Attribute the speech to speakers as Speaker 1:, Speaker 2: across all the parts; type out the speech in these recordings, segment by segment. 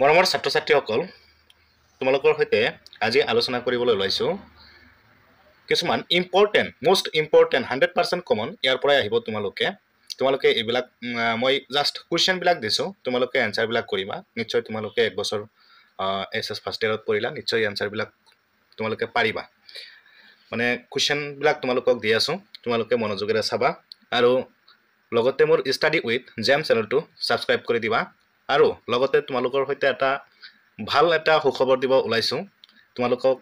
Speaker 1: মৰমৰ ছাত্ৰ-ছাত্ৰীসকল তোমালোকৰ সৈতে আজি আলোচনা কৰিবলৈ ওলাইছো কিছুমান মোষ্ট ইম্পৰ্টেণ্ট 100% কমন ইয়াৰ পৰাই আহিব তোমালোকে এইবিলাক মই জাষ্ট কুৱেশ্যন বিলাক দিছো তোমালোকে এনসাৰ বিলাক কৰিবা নিশ্চয় তোমালোকে এক বছৰ এছএছ ফাৰ্ষ্ট ইয়াৰত পঢ়িলা নিশ্চয় এনসাৰ বিলাক তোমালোকে পাৰিবা মানে কুৱেশ্যন বিলাক তোমালোকক দি আছো তোমালোকে মনোযোগেৰে চাবা আৰু লগতে মোৰ ষ্টাডি উইথ জেম চেনেলটো সাবস্ক্ৰাইব কৰি দিবা আৰু লগতে তোমালোকৰ সৈতে এটা ভাল এটা সুখবৰ দিব ওলাইছো তোমালোকক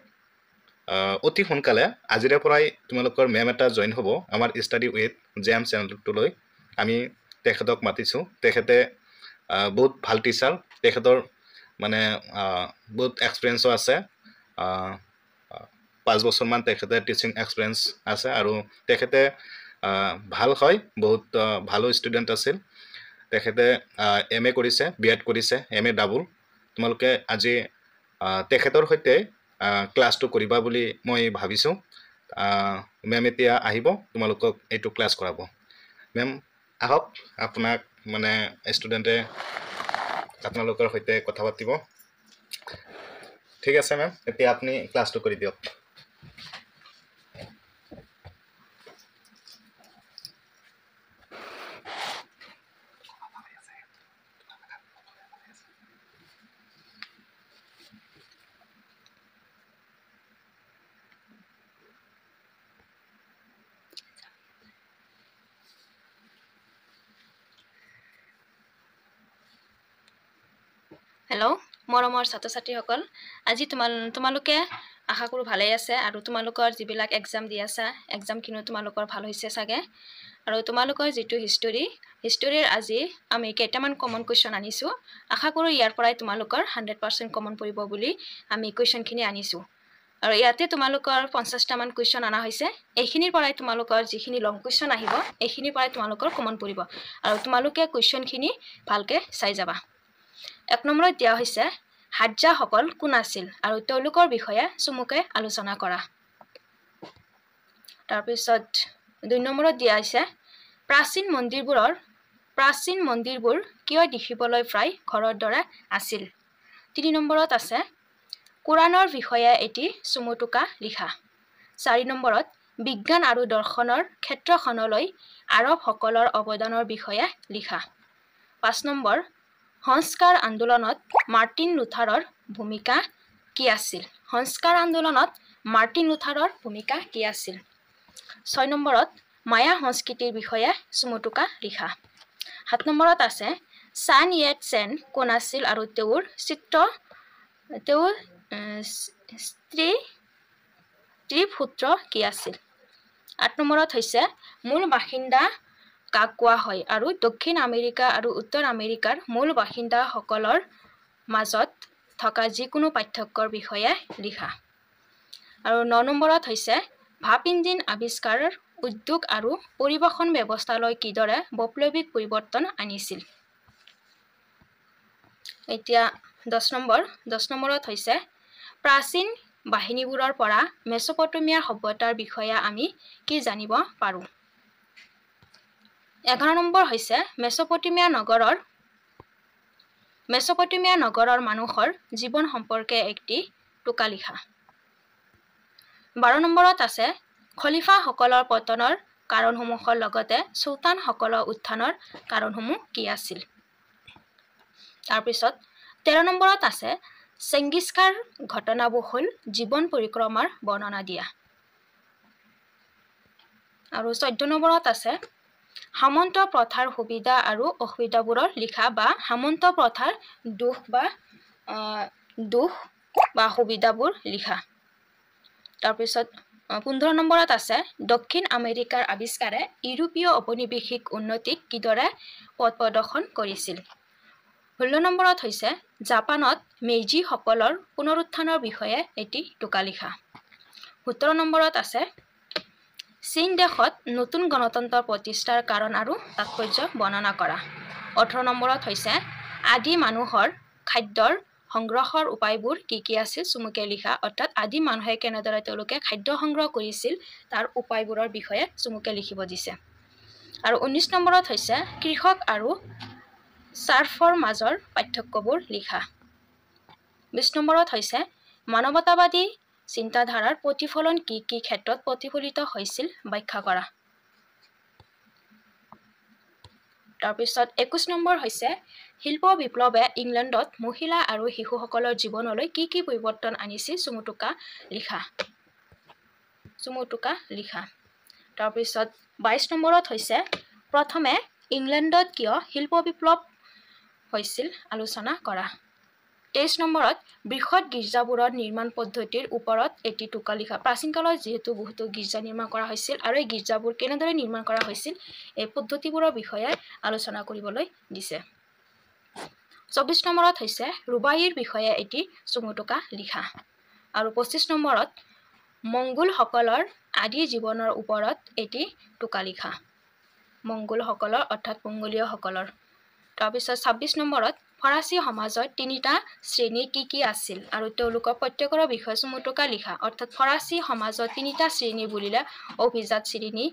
Speaker 1: অতি সোনকালে আজিৰে পৰাই তোমালোকৰ মেম এটা জয়েন হ'ব আমাৰ ষ্টাডি উইথ জেম চেনেলটোলৈ আমি তেখেতক মাতিছো তেখেতে বহুত ভাল টিচাৰ তেখেতৰ মানে বহুত এক্সপিৰিয়েন্সও আছে 5 বছৰ মান তেখেতে টিচিং এক্সপিৰিয়েন্স আছে আৰু তেখেতে ভাল হয় বহুত ভালো ষ্টুডেন্ট আছিল তেখেতে এমএ কৰিছে বিএড কৰিছে এমএ ডাবল তোমালোকে আজি তেখেতৰ সৈতে ক্লাছটো কৰিবা বুলি মই ভাবিছো মেম এতিয়া আহিব তোমালোকক এইটো ক্লাছ কৰাব মেম আহক আপোনাক মানে ষ্টুডেন্টে আপোনালোকৰ সৈতে কথা পাতিব ঠিক আছে মেম এতিয়া আপুনি ক্লাছটো কৰি দিয়ক
Speaker 2: হেল্ল' মৰমৰ ছাত্ৰ-ছাত্ৰীসকল আজি তোমালোকে আশা কৰো ভালেই আছে আৰু তোমালোকৰ যিবিলাক এক্সাম দি আছা এক্সাম কিনো তোমালোকৰ ভাল হৈছে চাগে আৰু তোমালোকৰ যেটো হিষ্টৰীৰ আজি আমি কেইটামান কমন কোৱেশ্চন আনিছো আশা কৰো ইয়াৰ পৰাই তোমালোকৰ 100% কমন পৰিব বুলি আমি কোৱেশ্চনখিনি আনিছো আৰু ইয়াতে তোমালোকৰ 50টা মান কোৱেশ্চন আনা হৈছে এইখিনিৰ পৰাই তোমালোকৰ যিখিনি লং কোৱেশ্চন আহিব এইখিনিৰ পৰাই তোমালোকৰ কমন পৰিব আৰু তোমালোকে কোৱেশ্চনখিনি ভালকে চাই যাবা এক নম্বৰত দিয়া হৈছে হাজ্জাসকল কোন আছিল আৰু তেওঁলোকৰ বিষয়ে চমুকৈ আলোচনা কৰা তাৰ পিছত 2 নম্বৰত দিয়া হৈছে প্ৰাচীন মন্দিৰবোৰ কিয় দেখিবলৈ প্ৰায় ঘৰৰ দৰে আছিল 3 নম্বৰত আছে কোৰানৰ বিষয়ে এটি চমুটুকা লিখা 4 নম্বৰত বিজ্ঞান আৰু দৰ্শনৰ ক্ষেত্ৰখনলৈ আৰবসকলৰ অৱদানৰ বিষয়ে লিখা 5 নম্বৰ সংস্কাৰ আন্দোলনত মাৰ্টিন লুথাৰৰ ভূমিকা কি আছিল 6 নম্বৰত মায়া সংস্কৃতিৰ বিষয়ে চমুটুকা লিখা 7 নম্বৰত আছে চান য়েট চেন কোন আছিল আৰু তেওঁৰ ত্ৰিপুত্ৰ কি আছিল 8 নম্বৰত হৈছে মূল বাসিন্দা কাক কোৱা হয় আৰু দক্ষিণ আমেৰিকা আৰু উত্তৰ আমেৰিকাৰ মূল বাসিন্দাসকলৰ মাজত থকা যিকোনো পাৰ্থক্যৰ বিষয়ে লিখা আৰু 9 নম্বৰত হৈছে ভাপ ইঞ্জিন আৱিষ্কাৰৰ উদ্যোগ আৰু পৰিবহণ ব্যৱস্থালৈ কিদৰে বৈপ্লৱিক পৰিৱৰ্তন আনিছিল এতিয়া 10 নম্বৰত হৈছে প্ৰাচীন বাহিনীবোৰৰ পৰা মেছোপটেমিয়াৰ সভ্যতাৰ বিষয়ে আমি কি জানিব পাৰো 11 নম্বৰ হৈছে মেছোপটেমিয়া নগৰৰ মানুহৰ জীৱন সম্পৰ্কে একটি টুকা লিখা 12 নম্বৰত আছে খলিফাসকলৰ পতনৰ কাৰণসমূহৰ লগতে চুলতানসকলৰ উত্থানৰ কাৰণসমূহ কি আছিল তাৰ পিছত 13 নম্বৰত আছে চেঙ্গিজ খানৰ ঘটনাবহুল জীৱন পৰিক্ৰমাৰ বৰ্ণনা দিয়া আৰু 14 নম্বৰত আছে সামন্ত প্ৰথাৰ সুবিধা আৰু অসুবিধাবোৰৰ লিখা বা সামন্ত প্ৰথাৰ দুখ বা সুবিধাবোৰ লিখা তাৰ পিছত 15 নম্বৰত আছে দক্ষিণ আমেৰিকাৰ আৱিষ্কাৰে ইউৰোপীয় ঔপনিৱেশিক উন্নতিক কিদৰে পথ প্ৰদৰ্শন কৰিছিল 16 নম্বৰত হৈছে জাপানত মেইজি সকলৰ পুনৰুত্থানৰ বিষয়ে এটি টুকা লিখা 17 নম্বৰত আছে চীন দেশত নতুন গণতন্ত্ৰ প্ৰতিষ্ঠাৰ কাৰণ আৰু তাৎপৰ্য বৰ্ণনা কৰা 18 নম্বৰত হৈছে আদি মানুহৰ খাদ্যৰ সংগ্ৰহৰ উপায়বোৰ কি আছিল চমুকে লিখা অৰ্থাৎ আদি মানুহে কেনেদৰে তেওঁলোকে খাদ্য সংগ্ৰহ কৰিছিল তাৰ উপায়বোৰৰ বিষয়ে চমুকে লিখিব দিছে আৰু 19 নম্বৰত হৈছে কৃষক আৰু সাৰ্ফৰ মাজৰ পাৰ্থক্যবোৰ লিখা 20 নম্বৰত হৈছে মানৱতাবাদী চিন্তাধাৰাৰ প্ৰতিফলন কি কি ক্ষেত্ৰত প্ৰতিফলিত হৈছিল ব্যাখ্যা কৰা। তাৰপিছত 21 নম্বৰ হৈছে শিল্প বিপ্লৱে ইংলেণ্ডত মহিলা আৰু শিশুসকলৰ জীৱনলৈ কি কি পৰিৱৰ্তন আনিছিল চমুটুকা লিখা। তাৰপিছত 22 নম্বৰত হৈছে প্ৰথমে ইংলেণ্ডত কিয় শিল্প বিপ্লৱ হৈছিল আলোচনা কৰা। 23 নম্বৰত বৃহৎ গীৰ্জাবোৰৰ নিৰ্মাণ পদ্ধতিৰ ওপৰত এটি টোকা লিখা। প্ৰাচীন কালত যেহেতু বহুতো গীৰ্জা নিৰ্মাণ কৰা হৈছিল আৰু এই গীৰ্জাবোৰ কেনেদৰে নিৰ্মাণ কৰা হৈছিল এই পদ্ধতিবোৰৰ বিষয়ে আলোচনা কৰিবলৈ দিছে। 24 নম্বৰত হৈছে ৰুবাইৰ বিষয়ে এটি চমুটুকা লিখা আৰু 25 নম্বৰত মংগোলসকলৰ আদি জীৱনৰ ওপৰত এটি টোকা লিখা। মংগোলসকলৰ অৰ্থাৎ মংগোলীয়সকলৰ। তাৰপিছত 26 নম্বৰত ফৰাচী সমাজত তিনিটা শ্ৰেণী কি কি আছিল আৰু তেওঁলোকৰ প্ৰত্যেকৰ বিষয়ে চমুটুকা লিখা। অৰ্থাৎ ফৰাচী সমাজত তিনিটা শ্ৰেণী বুলিলে অভিজাত শ্ৰেণী,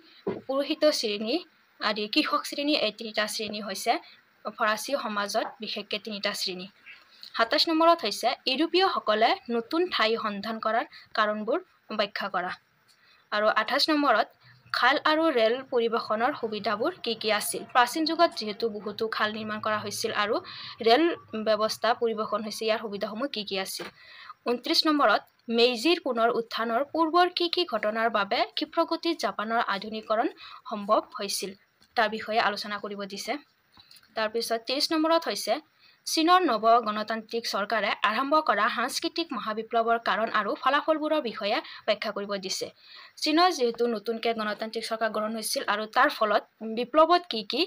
Speaker 2: পুৰোহিত শ্ৰেণী আদি কৃষক শ্ৰেণী, এই তিনিটা শ্ৰেণী হৈছে ফৰাচী সমাজত বিশেষকৈ তিনিটা শ্ৰেণী। 27 নম্বৰত হৈছে ইউৰোপীয়সকলে নতুন ঠাই সন্ধান কৰাৰ কাৰণবোৰ ব্যাখ্যা কৰা আৰু 28 নম্বৰত খাল আৰু ৰেল পৰিবহণৰ সুবিধাবোৰ কি কি আছিল। প্ৰাচীন যুগত যেহেতু বহুতো খাল নিৰ্মাণ কৰা হৈছিল আৰু ৰেল ব্যৱস্থা পৰিবহণ হৈছে, ইয়াৰ সুবিধাসমূহ কি কি আছিল। 29 নম্বৰত মেইজিৰ পুনৰ উত্থানৰ পূৰ্বৰ কি কি ঘটনাৰ বাবে ক্ষিপ্ৰগতিত জাপানৰ আধুনিকৰণ সম্ভৱ হৈছিল তাৰ বিষয়ে আলোচনা কৰিব দিছে। তাৰপিছত 23 নম্বৰত হৈছে চীনৰ নৱ গণতান্ত্ৰিক চৰকাৰে আৰম্ভ কৰা সাংস্কৃতিক মহাবিপ্লৱৰ কাৰণ আৰু ফলাফলবোৰৰ বিষয়ে ব্যাখ্যা কৰিব দিছে। চীনৰ যেহেতু নতুনকৈ গণতান্ত্ৰিক চৰকাৰ গ্ৰহণ হৈছিল আৰু তাৰ ফলত বিপ্লৱত কি কি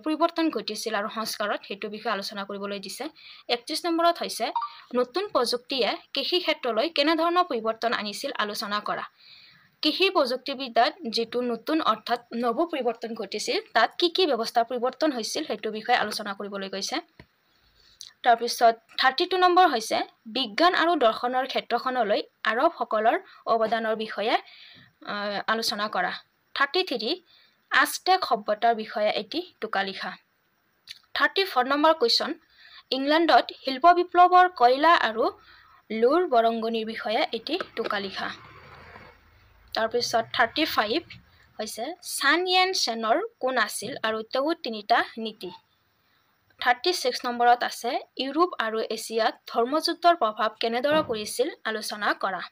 Speaker 2: পৰিৱৰ্তন ঘটিছিল আৰু সংস্কাৰত সেইটো বিষয়ে আলোচনা কৰিবলৈ দিছে। 31 নম্বৰত হৈছে নতুন প্ৰযুক্তিয়ে কৃষি ক্ষেত্ৰলৈ কেনেধৰণৰ পৰিৱৰ্তন আনিছিল আলোচনা কৰা। কৃষি প্ৰযুক্তিবিদ্যাত যিটো নতুন অৰ্থাৎ নৱ পৰিৱৰ্তন ঘটিছিল তাত কি কি ব্যৱস্থা পৰিৱৰ্তন হৈছিল সেইটো বিষয়ে আলোচনা কৰিবলৈ গৈছে। তাৰপিছত 32 নম্বৰ হৈছে বিজ্ঞান আৰু দৰ্শনৰ ক্ষেত্ৰখনলৈ আৰবসকলৰ অৱদানৰ বিষয়ে আলোচনা কৰা। 33 আজটেক সভ্যতাৰ বিষয়ে এটি টোকা লিখা। 34 নম্বৰ কুৱেশ্যন ইংলেণ্ডত শিল্প বিপ্লৱৰ কয়লা আৰু লোৰ বৰংগনিৰ বিষয়ে এটি টোকা লিখা। তাৰপিছত 35 হৈছে চান য়েন চেনৰ কোন আছিল আৰু তেওঁৰ তিনিটা নীতি। 36 নম্বৰত আছে ইউৰোপ আৰু এছিয়াত ধৰ্মযুদ্ধৰ প্ৰভাৱ কেনেদৰে পৰিছিল আলোচনা কৰা।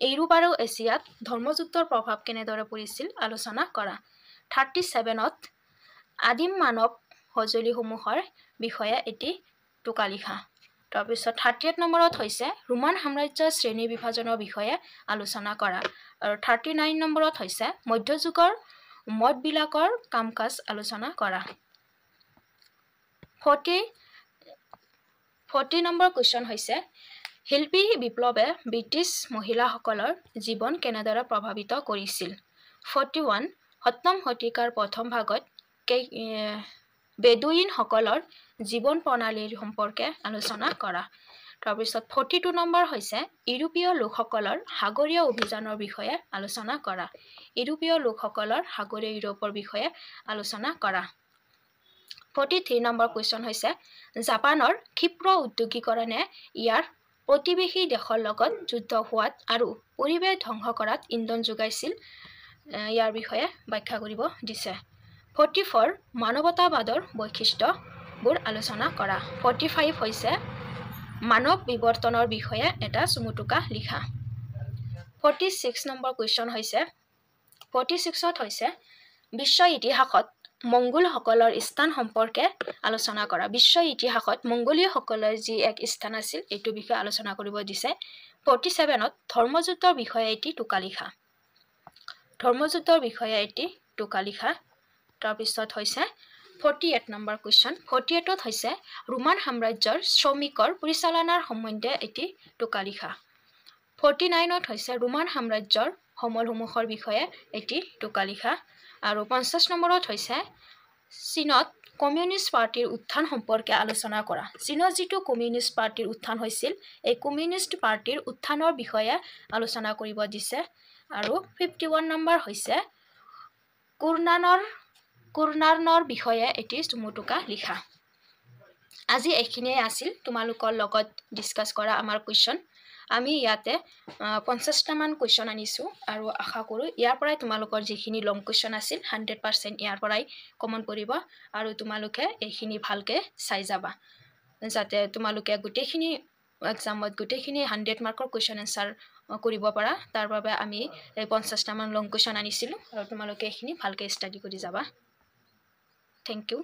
Speaker 2: ইউৰোপ আৰু এছিয়াত ধৰ্মযুদ্ধৰ প্ৰভাৱ কেনেদৰে পৰিছিল আলোচনা কৰা। 37ত আদিম মানৱ সঁজুলিসমূহৰ বিষয়ে এটি টোকা লিখা। তাৰপিছত 38 নম্বৰত হৈছে ৰোমান সাম্ৰাজ্যৰ শ্ৰেণী বিভাজনৰ বিষয়ে আলোচনা কৰা আৰু 39 নম্বৰত হৈছে মধ্যযুগৰ মতবিলাকৰ কাম কাজ আলোচনা কৰা। 40 নম্বৰ কুৱেশ্যন হৈছে শিল্পী বিপ্লৱে ব্ৰিটিছ মহিলাসকলৰ জীৱন কেনেদৰে প্ৰভাৱিত কৰিছিল। 41 সপ্তম শতিকাৰ প্ৰথম ভাগত বেদুইনসকলৰ জীৱন প্ৰণালীৰ সম্পৰ্কে আলোচনা কৰা। তাৰপিছত 42 নম্বৰ হৈছে ইউৰোপীয় লোকসকলৰ সাগৰীয় অভিযানৰ বিষয়ে আলোচনা কৰা। ইউৰোপীয় লোকসকলৰ সাগৰীয় ইউৰোপৰ বিষয়ে আলোচনা কৰা। 43 নম্বৰ কুৱেশ্যন হৈছে জাপানৰ ক্ষিপ্ৰ উদ্যোগীকৰণে ইয়াৰ প্ৰতিবেশী দেশৰ লগত যুদ্ধ হোৱাত আৰু পৰিৱেশ ধ্বংস কৰাত ইন্ধন যোগাইছিল, ইয়াৰ বিষয়ে ব্যাখ্যা কৰিব দিছে। 44 মানৱতাবাদৰ বৈশিষ্ট্যবোৰ আলোচনা কৰা। 45 হৈছে মানৱ বিৱৰ্তনৰ বিষয়ে এটা চমুটুকা লিখা। 46 নম্বৰ কুৱেশ্যন হৈছে 46ত হৈছে বিশ্ব ইতিহাসত মংগোলসকলৰ স্থান সম্পৰ্কে আলোচনা কৰা। বিশ্ব ইতিহাসত মংগোলীয়সকলৰ যি এক স্থান আছিল এইটো বিষয়ে আলোচনা কৰিব দিছে। 47ত ধৰ্মযুদ্ধৰ বিষয়ে এটি টোকা লিখা। ধৰ্মযুদ্ধৰ বিষয়ে এটি টোকা লিখা। তাৰপিছত হৈছে 48 নম্বৰ কুৱেশ্যন। 48ত হৈছে ৰোমান সাম্ৰাজ্যৰ শ্ৰমিকৰ পৰিচালনাৰ সম্বন্ধে এটি টোকা লিখা। 49ত হৈছে ৰোমান সাম্ৰাজ্যৰ সমলসমূহৰ বিষয়ে এটি টোকা লিখা আৰু 50 নম্বৰত হৈছে চীনত কমিউনিষ্ট পাৰ্টিৰ উত্থান সম্পৰ্কে আলোচনা কৰা। চীনত যিটো কমিউনিষ্ট পাৰ্টিৰ উত্থান হৈছিল এই কমিউনিষ্ট পাৰ্টিৰ উত্থানৰ বিষয়ে আলোচনা কৰিব দিছে আৰু 51 নম্বৰ হৈছে কুৰ্নানৰ বিষয়ে এটি চমুটুকা লিখা। আজি এইখিনিয়ে আছিল তোমালোকৰ লগত ডিছকাছ কৰা আমাৰ কুৱেশ্যন আমি ইয়াতে 50টামান কুৱেশ্যন আনিছোঁ আৰু আশা কৰোঁ ইয়াৰ পৰাই তোমালোকৰ যিখিনি লং কুৱেশ্যন আছিল 100% ইয়াৰ পৰাই কমন পৰিব আৰু তোমালোকে এইখিনি ভালকৈ চাই যাবা যাতে তোমালোকে গোটেইখিনি এক্সামত গোটেইখিনি 100 মাৰ্কৰ কুৱেশ্যন এনচাৰ কৰিব পাৰা তাৰ বাবে আমি 50টামান লং কুৱেশ্যন আনিছিলোঁ আৰু তোমালোকে এইখিনি ভালকৈ ষ্টাডি কৰি যাবা থেংক ইউ